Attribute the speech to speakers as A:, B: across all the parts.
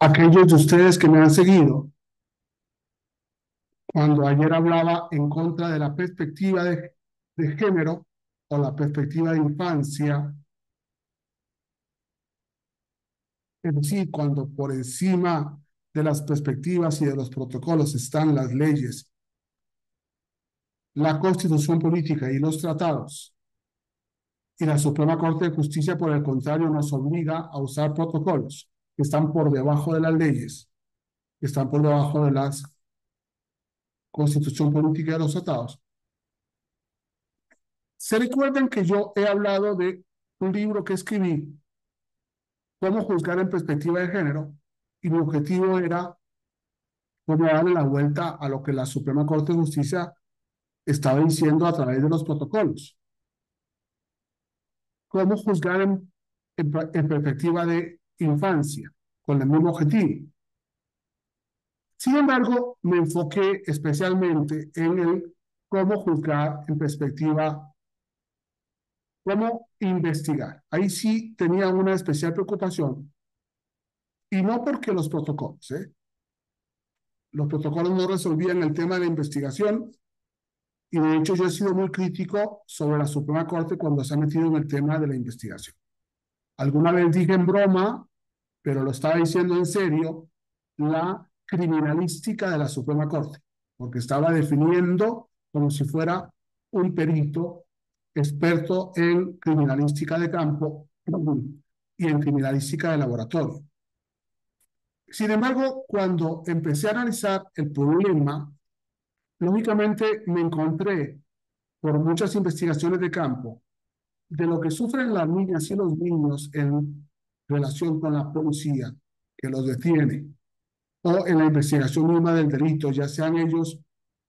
A: Aquellos de ustedes que me han seguido, cuando ayer hablaba en contra de la perspectiva de género o la perspectiva de infancia, es decir, cuando por encima de las perspectivas y de los protocolos están las leyes, la Constitución política y los tratados, y la Suprema Corte de Justicia, por el contrario, nos obliga a usar protocolos que están por debajo de las leyes, que están por debajo de la Constitución política y de los tratados. Se recuerdan que yo he hablado de un libro que escribí, Cómo juzgar en perspectiva de género, y mi objetivo era cómo darle la vuelta a lo que la Suprema Corte de Justicia estaba diciendo a través de los protocolos. Cómo juzgar en perspectiva de infancia, con el mismo objetivo. Sin embargo, me enfoqué especialmente en el cómo juzgar en perspectiva, cómo investigar. Ahí sí tenía una especial preocupación, y no porque los protocolos, los protocolos no resolvían el tema de la investigación, y de hecho yo he sido muy crítico sobre la Suprema Corte cuando se ha metido en el tema de la investigación. Alguna vez dije en broma, pero lo estaba diciendo en serio, la criminalística de la Suprema Corte, porque estaba definiendo como si fuera un perito experto en criminalística de campo y en criminalística de laboratorio. Sin embargo, cuando empecé a analizar el problema, lógicamente me encontré por muchas investigaciones de campo de lo que sufren las niñas y los niños en relación con la policía que los detiene, o en la investigación misma del delito, ya sean ellos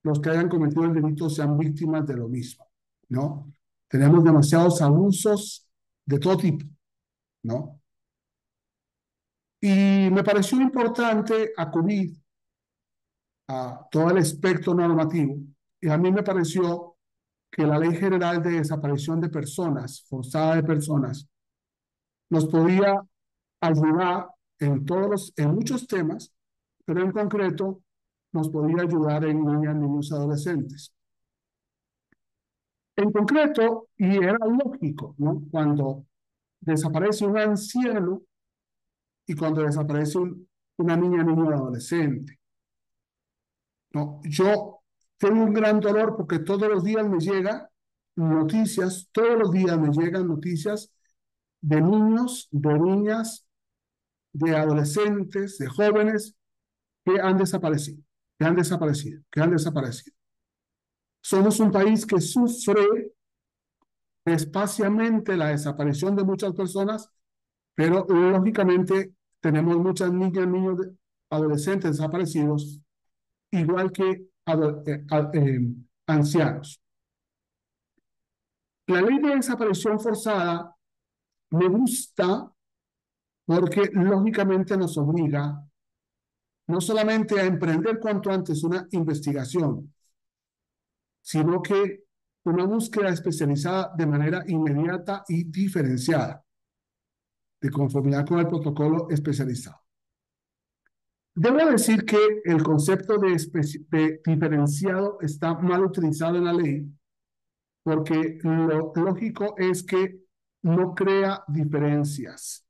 A: los que hayan cometido el delito, sean víctimas de lo mismo, ¿no? Tenemos demasiados abusos de todo tipo, ¿no? Y me pareció importante acudir a todo el espectro normativo, y a mí me pareció que la Ley General de Desaparición de Personas, forzada de personas, nos podía ayudar en muchos temas, pero en concreto nos podía ayudar en niñas, niños y adolescentes. En concreto, y era lógico, ¿no? Cuando desaparece un anciano y cuando desaparece una niña, niño o adolescente, ¿no? Yo tengo un gran dolor porque todos los días me llegan noticias, todos los días me llegan noticias de niños, de niñas, de adolescentes, de jóvenes que han desaparecido, que han desaparecido, que han desaparecido. Somos un país que sufre despaciamente la desaparición de muchas personas, pero lógicamente tenemos muchas niñas, niños, adolescentes desaparecidos, igual que ancianos. La ley de desaparición forzada me gusta porque lógicamente nos obliga no solamente a emprender cuanto antes una investigación, sino que una búsqueda especializada de manera inmediata y diferenciada, de conformidad con el protocolo especializado. Debo decir que el concepto de diferenciado está mal utilizado en la ley, porque lo lógico es que no crea diferencias,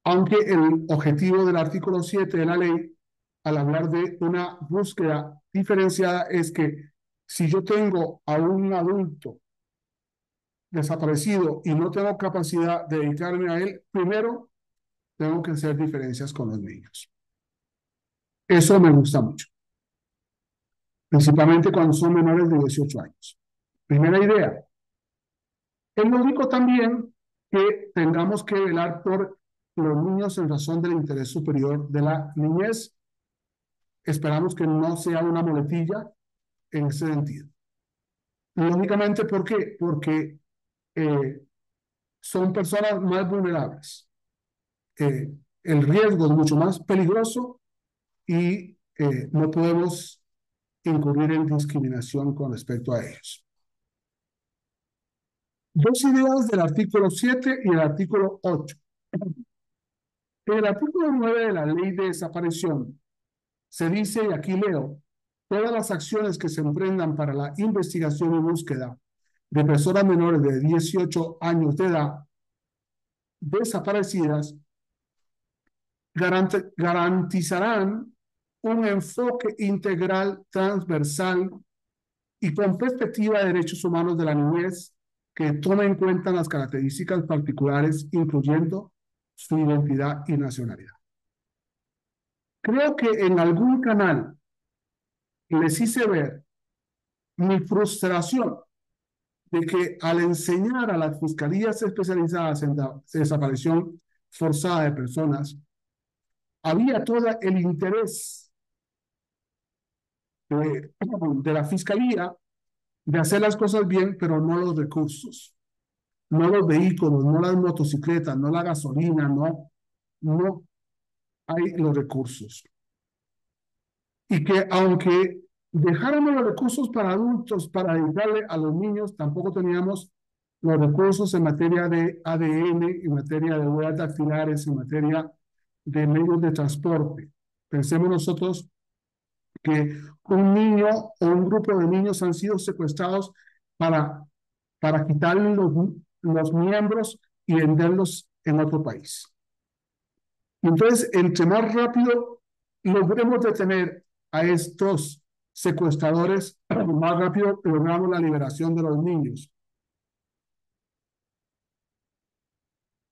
A: aunque el objetivo del artículo 7 de la ley, al hablar de una búsqueda diferenciada, es que si yo tengo a un adulto desaparecido y no tengo capacidad de dedicarme a él, primero tengo que hacer diferencias con los niños. Eso me gusta mucho, principalmente cuando son menores de 18 años. Primera idea. Es lógico también que tengamos que velar por los niños en razón del interés superior de la niñez. Esperamos que no sea una muletilla en ese sentido. Lógicamente, ¿por qué? Porque eh, son personas más vulnerables. El riesgo es mucho más peligroso y no podemos incurrir en discriminación con respecto a ellos. Dos ideas del artículo 7 y el artículo 8. En el artículo 9 de la ley de desaparición se dice, y aquí leo, todas las acciones que se emprendan para la investigación y búsqueda de personas menores de 18 años de edad desaparecidas garantizarán un enfoque integral, transversal y con perspectiva de derechos humanos de la niñez que tome en cuenta las características particulares, incluyendo su identidad y nacionalidad. Creo que en algún canal les hice ver mi frustración de que al enseñar a las fiscalías especializadas en la desaparición forzada de personas, había todo el interés de la fiscalía de hacer las cosas bien, pero no los recursos, no los vehículos, no las motocicletas, no la gasolina, no hay los recursos. Y que aunque dejáramos los recursos para adultos para dedicarle a los niños, tampoco teníamos los recursos en materia de ADN, en materia de huellas dactilares, en materia de medios de transporte. Pensemos nosotros que un niño o un grupo de niños han sido secuestrados para, para quitarle los miembros y venderlos en otro país. Entonces, entre más rápido logremos detener a estos secuestradores, más rápido logramos la liberación de los niños.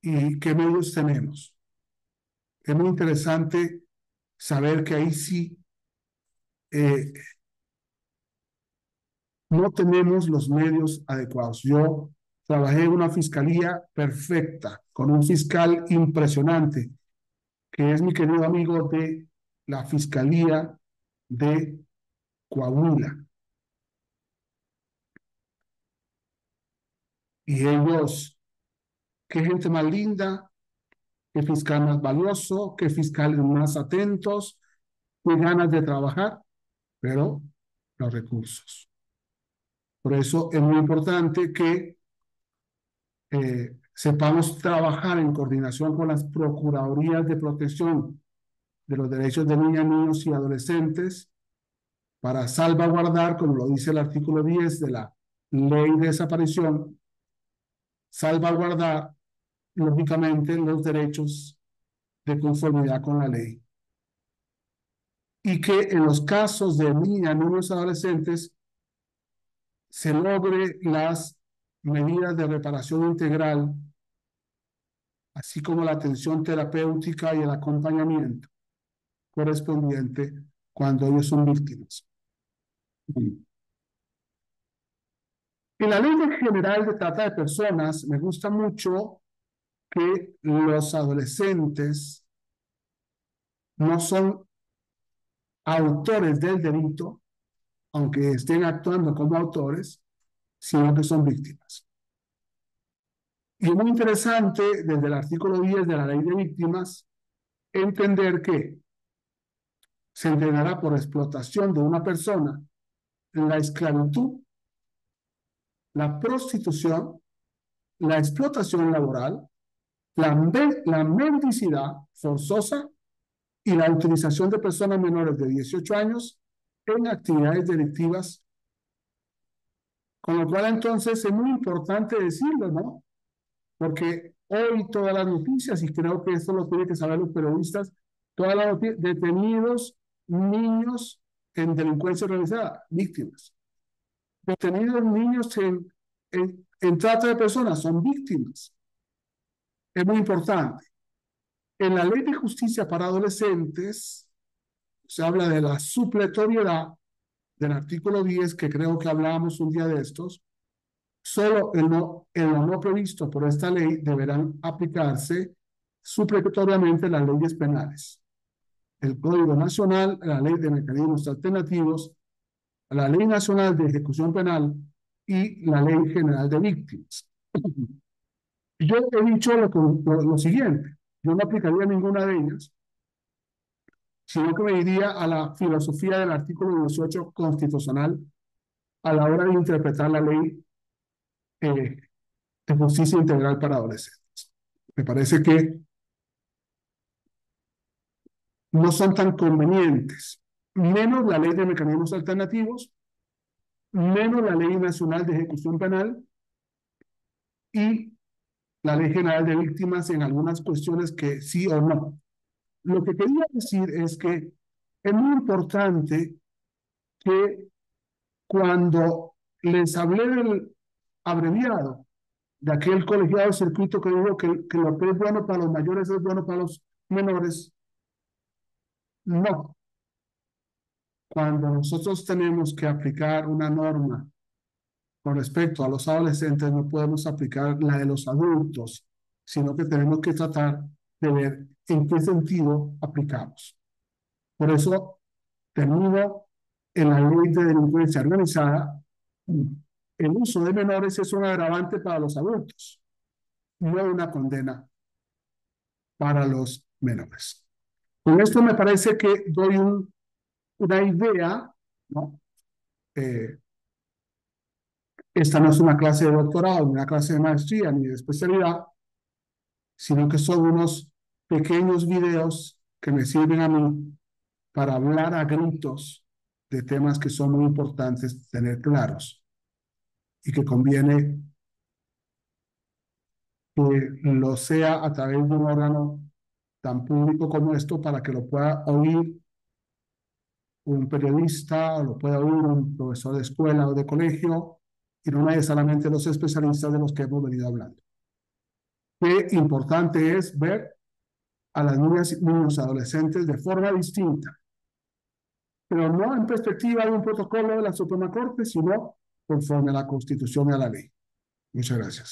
A: ¿Y qué medios tenemos? Es muy interesante saber que ahí sí eh, no tenemos los medios adecuados. Yo trabajé en una fiscalía perfecta, con un fiscal impresionante, que es mi querido amigo de la Fiscalía de Coahuila. Y ellos, qué gente más linda, qué fiscal más valioso, qué fiscales más atentos, qué ganas de trabajar, pero los recursos. Por eso es muy importante que sepamos trabajar en coordinación con las Procuradurías de Protección de los Derechos de Niñas, Niños y Adolescentes para salvaguardar, como lo dice el artículo 10 de la Ley de Desaparición, salvaguardar, lógicamente, los derechos de conformidad con la ley. Y que en los casos de niñas, niños y adolescentes se logre las medidas de reparación integral, así como la atención terapéutica y el acompañamiento correspondiente cuando ellos son víctimas. En la Ley General de Trata de Personas me gusta mucho que los adolescentes no son autores del delito, aunque estén actuando como autores, sino que son víctimas. Y es muy interesante, desde el artículo 10 de la Ley de Víctimas, entender que se entenderá por explotación de una persona la esclavitud, la prostitución, la explotación laboral, la mendicidad forzosa y la utilización de personas menores de 18 años en actividades delictivas, con lo cual entonces es muy importante decirlo, ¿no? Porque hoy todas las noticias, y creo que esto lo tienen que saber los periodistas, todas las noticias, detenidos niños en delincuencia organizada, víctimas. Detenidos niños en trata de personas, son víctimas. Es muy importante. En la Ley de Justicia para Adolescentes se habla de la supletoriedad del artículo 10, que creo que hablábamos un día de estos. Solo en lo no previsto por esta ley deberán aplicarse supletoriamente las leyes penales, el Código Nacional, la Ley de Mecanismos Alternativos, la Ley Nacional de Ejecución Penal y la Ley General de Víctimas. Yo he dicho lo siguiente, yo no aplicaría ninguna de ellas, sino que me iría a la filosofía del artículo 18 constitucional a la hora de interpretar la ley de justicia integral para adolescentes. Me parece que no son tan convenientes, menos la ley de mecanismos alternativos, menos la ley nacional de ejecución penal y la ley general de víctimas en algunas cuestiones que sí o no. Lo que quería decir es que es muy importante que cuando les hablé del abreviado, de aquel colegiado circuito que dijo que lo que es bueno para los mayores es bueno para los menores, no. Cuando nosotros tenemos que aplicar una norma con respecto a los adolescentes, no podemos aplicar la de los adultos, sino que tenemos que tratar de ver en qué sentido aplicamos. Por eso termino en la ley de delincuencia organizada. El uso de menores es un agravante para los adultos, no una condena para los menores. Con esto me parece que doy una idea, ¿no? Esta no es una clase de doctorado, ni una clase de maestría, ni de especialidad, sino que son unos pequeños videos que me sirven a mí para hablar a gritos de temas que son muy importantes tener claros y que conviene que lo sea a través de un órgano tan público como esto para que lo pueda oír un periodista o lo pueda oír un profesor de escuela o de colegio y no necesariamente los especialistas de los que hemos venido hablando. Qué importante es ver a las niñas y niños adolescentes de forma distinta, pero no en perspectiva de un protocolo de la Suprema Corte, sino conforme a la Constitución y a la ley. Muchas gracias.